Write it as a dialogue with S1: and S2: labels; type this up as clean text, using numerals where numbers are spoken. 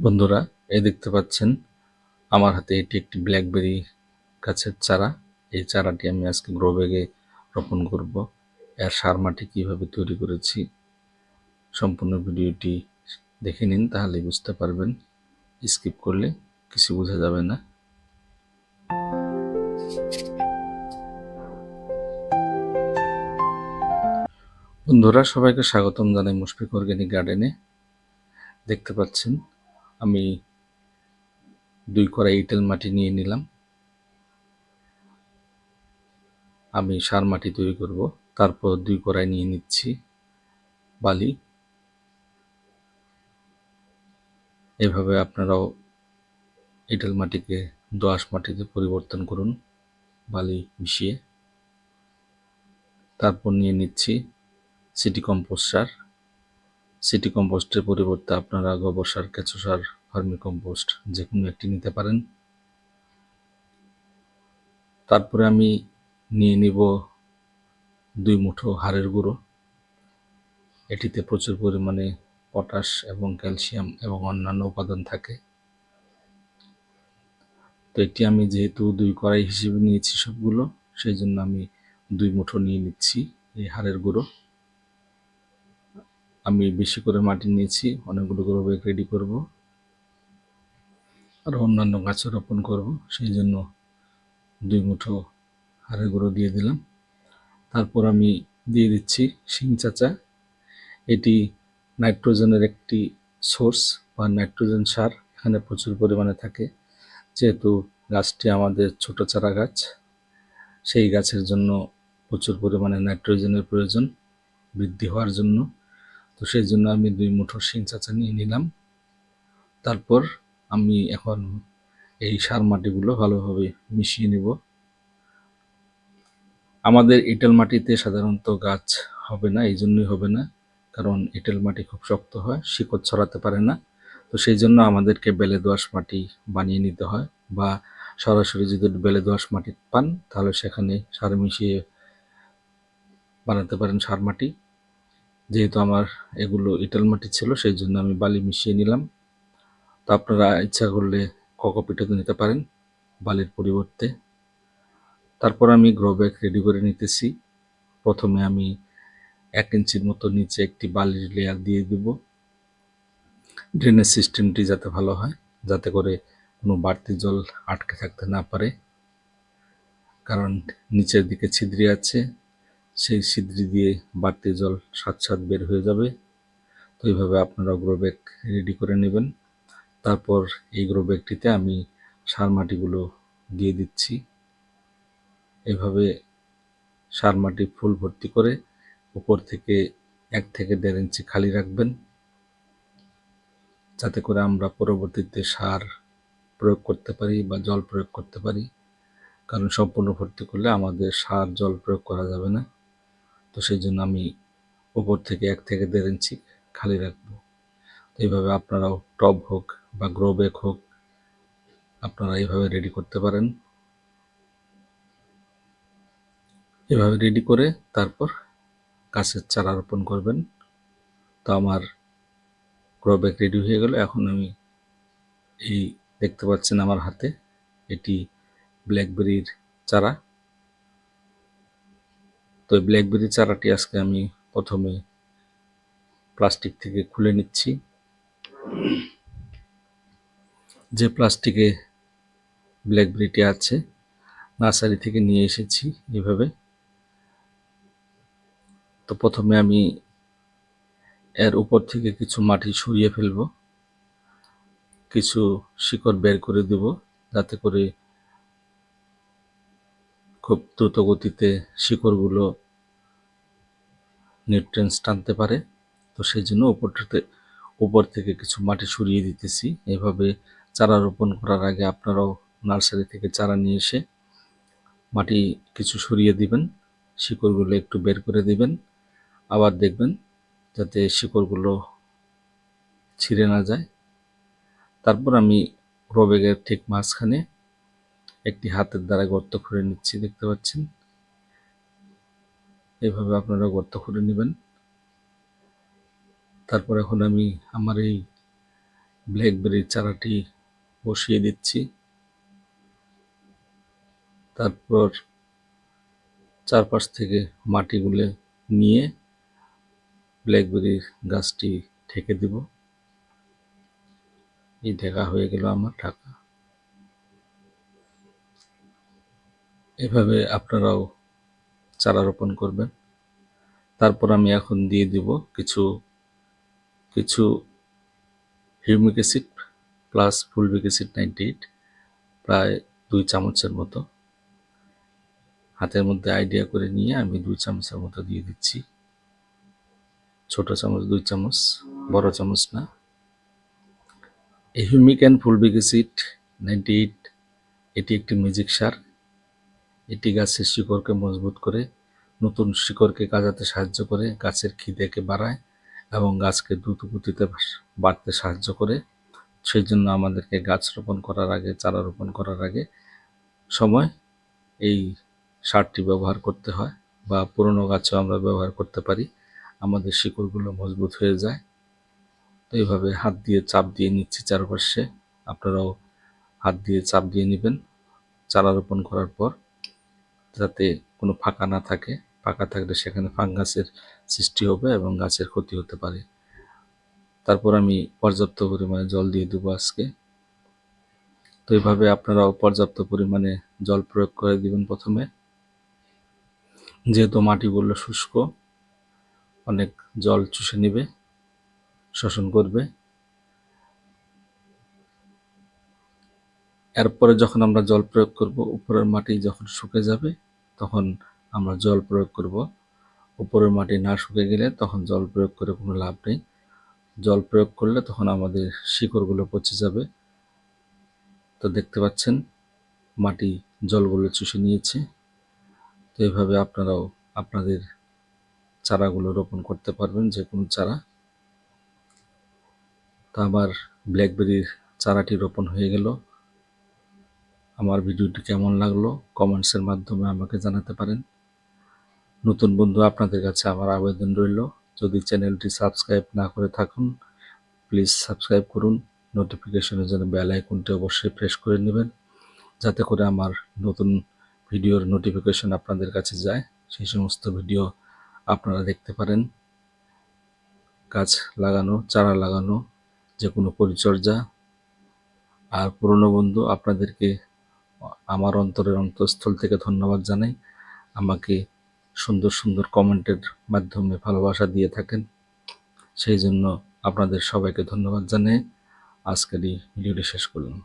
S1: বন্ধুরা, এই দেখতে পাচ্ছেন আমার হাতে এটি একটি ব্ল্যাকবেরি গাছের চারা। এই চারাটি আমি আজকে গ্রো ব্যাগে রোপণ করব। এর সার মাটি কীভাবে তৈরি করেছি সম্পূর্ণ ভিডিওটি দেখে নিন, তাহলে বুঝতে পারবেন। স্কিপ করলে কিছু বোঝা যাবে না। বন্ধুরা, সবাইকে স্বাগতম জানাই মুশফিক অর্গানিক গার্ডেনে। দেখতে পাচ্ছেন আমি 2 কড়া এঁটেল মাটি নিয়ে নিলাম। আমি সার মাটি তৈরি করব। তারপর 2 কড়াই নিয়ে নিচ্ছি বালি। এভাবে আপনারাও এঁটেল মাটিকে দোআঁশ মাটিতে পরিবর্তন করুন বালি মিশিয়ে। তারপর নিয়ে নিচ্ছি সিটি কম্পোস্ট সার। সিটি কম্পোস্টের পরিবর্তে আপনারা গোবর সার, কেঁচো সার, ভার্মি কম্পোস্ট যে কোনো একটি নিতে পারেন। তারপরে আমি নিয়ে নিব 2 মুঠো হাড়ের গুঁড়ো। এটিতে প্রচুর পরিমাণে পটাশ এবং ক্যালসিয়াম এবং অন্যান্য উপাদান থাকে। তো এটি আমি যেহেতু 2 কড়াই হিসেবে নিয়েছি সবগুলো, সেই জন্য আমি 2 মুঠো নিয়ে নিচ্ছি এই হাড়ের গুঁড়ো। আমি বেশি করে মাটি নিয়েছি, অনেকগুলো গ্রো ব্যাগ রেডি করব আর অন্যান্য গাছও রোপণ করব, সেই জন্য 2 মুঠো হাড়ের গুঁড়ো দিয়ে দিলাম। তারপর আমি দিয়ে দিচ্ছি শিং চাচা। এটি নাইট্রোজেনের একটি সোর্স বা নাইট্রোজেন সার এখানে প্রচুর পরিমাণে থাকে। যেহেতু গাছটি আমাদের ছোট চারা গাছ, সেই গাছের জন্য প্রচুর পরিমাণে নাইট্রোজেনের প্রয়োজন বৃদ্ধি হওয়ার জন্য। তো সেই জন্য আমি 2 মুঠো শিং চাচা নিয়ে নিলাম। তারপর আমি এখন এই সার মাটিগুলো ভালোভাবে মিশিয়ে নেব। আমাদের এঁটেল মাটিতে সাধারণত গাছ হবে না, এই জন্যই হবে না, কারণ এঁটেল মাটি খুব শক্ত হয়, শিকড় ছড়াতে পারে না। তো সেই জন্য আমাদেরকে বেলে দোআঁশ মাটি বানিয়ে নিতে হয়, বা সরাসরি যদি বেলে দোআঁশ মাটি পান তাহলে সেখানে সার মিশিয়ে বানাতে পারেন সার মাটি। যেহেতু আমার এগুলো এঁটেল মাটি ছিল, সেই জন্য আমি বালি মিশিয়ে নিলাম। তো আপনারা ইচ্ছা করলে কোকোপিটও নিতে পারেন বালির পরিবর্তে। তারপর আমি গ্রো ব্যাগ রেডি করে নিতেছি। প্রথমে আমি 1 ইঞ্চির মতো নিচে একটি বালির লেয়ার দিয়ে দেব, ড্রেনেজ সিস্টেমটি যাতে ভালো হয়, যাতে করে কোনো বাড়তি জল আটকে থাকতে না পারে, কারণ নিচের দিকে ছিদ্রি আছে, সেই ছিদ্রি দিয়ে বাড়তি জল সাথে বের হয়ে যাবে। তো এইভাবে আপনারা গ্রো ব্যাগ রেডি করে নেবেন। তারপর এই গ্রো ব্যাগটিতে আমি সার মাটিগুলো দিয়ে দিচ্ছি। এভাবে সার মাটি ফুল ভর্তি করে উপর থেকে 1 থেকে 1.5 ইঞ্চি খালি রাখবেন, যাতে করে আমরা পরবর্তীতে সার প্রয়োগ করতে পারি বা জল প্রয়োগ করতে পারি, কারণ সম্পূর্ণ ভর্তি করলে আমাদের সার জল প্রয়োগ করা যাবে না। তো সেই জন্য আমি উপর থেকে 1 থেকে 1.5 ইঞ্চি খালি রাখবো। তো এইভাবে আপনারাও টব হোক বা গ্রো ব্যাগ হোক, আপনারা এইভাবে রেডি করতে পারেন। এভাবে রেডি করে তারপর গাছের চারা রোপণ করবেন। তো আমার গ্রো ব্যাগ রেডি হয়ে গেল। এখন আমি এই দেখতে পাচ্ছেন আমার হাতে, এটি ব্ল্যাকবেরির চারা। তো ব্ল্যাকবেরি চারাটি আজকে আমি প্রথমে প্লাস্টিক থেকে খুলে নিচ্ছি। যে প্লাস্টিকে ব্ল্যাকবেরিটি আছে নার্সারি থেকে নিয়ে এসেছি এভাবে। তো প্রথমে আমি এর উপর থেকে কিছু মাটি সরিয়ে ফেলব, কিছু শিকড় বের করে দেব, যাতে করে খুব দ্রুত গতিতে শিকড়গুলো নিউট্রিয়েন্টস টানতে পারে। তো সেই জন্য উপর থেকে কিছু মাটি সরিয়ে দিতেছি। এভাবে চারা রোপণ করার আগে আপনারাও নার্সারি থেকে চারা নিয়ে এসে মাটি কিছু সরিয়ে দিবেন, শিকড়গুলো একটু বের করে দিবেন, আবার দেখবেন যাতে শিকড়গুলো ছিঁড়ে না যায়। তারপর আমি গ্রো ব্যাগের ঠিক মাঝখানে একটি হাতের দ্বারা গর্ত করে নিচ্ছি, দেখতে পাচ্ছেন। এইভাবে আপনারা গর্ত করে নেবেন। তারপর এখন আমি আমার এই ব্ল্যাকবেরির চারাটি বসিয়ে দিচ্ছি। তারপর চারপাশ থেকে মাটিগুলো নিয়ে ব্ল্যাকবেরির গাছটি ঢেকে দিব। এই ঢাকা হয়ে গেল আমার ঢাকা। এভাবে আপনারাও চারা রোপণ করবেন। তারপর আমি এখন দিয়ে দিব কিছু humic acid plus fulvic acid 98, প্রায় 2 চামচের মতো। হাতের মধ্যে আইডিয়া করে নিয়ে আমি 2 চামচের মতো দিয়ে দিচ্ছি। ছোট চামচ 2 চামচ, বড় চামচ না। এই হিউমিক অ্যান্ড ফুলভিক অ্যাসিড 98 এটি একটি ম্যাজিক সার। এটি গাছের শিকড়কে মজবুত করে, নতুন শিকড়কে গজাতে সাহায্য করে, গাছের খিদেকে বাড়ায় এবং গাছকে দ্রুত গতিতে বাড়তে সাহায্য করে। সেই জন্য আমাদেরকে গাছ রোপণ করার আগে, চারা রোপণ করার আগে সময় এই সারটি ব্যবহার করতে হয়, বা পুরনো গাছও আমরা ব্যবহার করতে পারি। আমাদের শিকড়গুলো মজবুত হয়ে যায়। তো এইভাবে হাত দিয়ে চাপ দিয়ে নিচ্ছি চারপাশে। আপনারাও হাত দিয়ে চাপ দিয়ে নেবেন চারা রোপণ করার পর, যাতে কোনো ফাঁকা না থাকে। ফাঁকা থাকলে সেখানে ফাঙ্গাসের সৃষ্টি হবে এবং গাছের ক্ষতি হতে পারে। তারপর আমি পর্যাপ্ত পরিমাণে জল দিয়ে দেবো আজকে। তো এইভাবে আপনারাও পর্যাপ্ত পরিমাণে জল প্রয়োগ করে দিবেন প্রথমে। যেহেতু মাটিগুলো শুষ্ক, অনেক জল চুষে নেবে, শোষণ করবে। এরপরে যখন আমরা জল প্রয়োগ করব, উপরের মাটি যখন শুকে যাবে তখন আমরা জল প্রয়োগ করব। উপরের মাটি না শুকে গেলে তখন জল প্রয়োগ করে কোনো লাভ নেই। জল প্রয়োগ করলে তখন আমাদের শিকড়গুলো পচে যাবে। তো দেখতে পাচ্ছেন মাটি জলগুলো চুষে নিয়েছে। তো এইভাবে আপনারাও আপনাদের চারাগুলো রোপণ করতে পারবেন, যে কোনো চারা। তো আমার ব্ল্যাকবেরির চারাটি রোপণ হয়ে গেল। আমার ভিডিওটি কেমন লাগলো কমেন্টসের মাধ্যমে আমাকে জানাতে পারেন। নতুন বন্ধু আপনাদের কাছে আমার আবেদন রইল, যদি চ্যানেলটি সাবস্ক্রাইব না করে থাকুন প্লিজ সাবস্ক্রাইব করুন। নোটিফিকেশনের জন্য বেল আইকনটি অবশ্যই প্রেস করে নেবেন, যাতে করে আমার নতুন ভিডিওর নোটিফিকেশন আপনাদের কাছে যায়, সেই সমস্ত ভিডিও আপনারা দেখতে পারেন। গাছ লাগানো, চারা লাগানো, যে কোনো পরিচর্যা। আর পুরনো বন্ধু আপনাদেরকে আমার অন্তরের অন্তঃস্থল থেকে ধন্যবাদ জানাই। আমাকে সুন্দর সুন্দর কমেন্টের মাধ্যমে ভালোবাসা দিয়ে থাকেন, সেই জন্য আপনাদের সবাইকে ধন্যবাদ জানিয়ে আজকের এই ভিডিওটি শেষ করলাম।